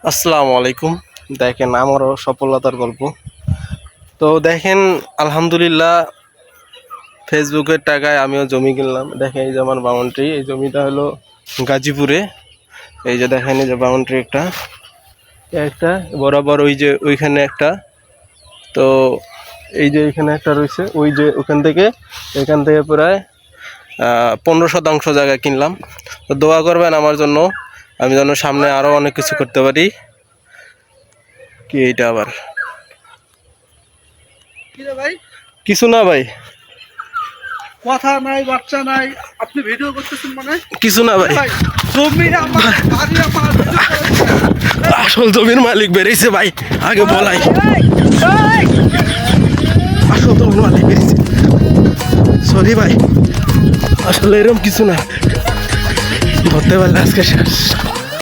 আসসালামু আলাইকুম। দেখেন আমারও সফলতার গল্প। তো দেখেন আলহামদুলিল্লাহ ফেসবুকের টাকায় আমিও জমি কিনলাম। দেখেন এই যে আমার বাউন্ডারি, এই জমিটা হলো গাজীপুরে। এই যে দেখেন এই যে বাউন্ডারি একটা একটা বরাবর ওই যে ওইখানে একটা, তো এই যে এখানে একটা রয়েছে, ওই যে এখান থেকে প্রায় 15% জায়গা কিনলাম। তো দোয়া করবেন আমার জন্য, আমি যেন সামনে আরও অনেক কিছু করতে পারি। কি এইটা আবার ভাই কিছু না ভাই, কথা নাই বাচ্চা নাই, আপনি ভিডিও করতেছেন মানে কিছু না ভাই। ভাই জমি আমার বাড়ি আমার আসল জমির মালিক বেরিয়েছে ভাই, আগে বলাই। আসল জমির মালিক বেরিয়েছে, সরি ভাই, আসলে এরকম কিছু না, ধরতে পারলে আজকে শেষ।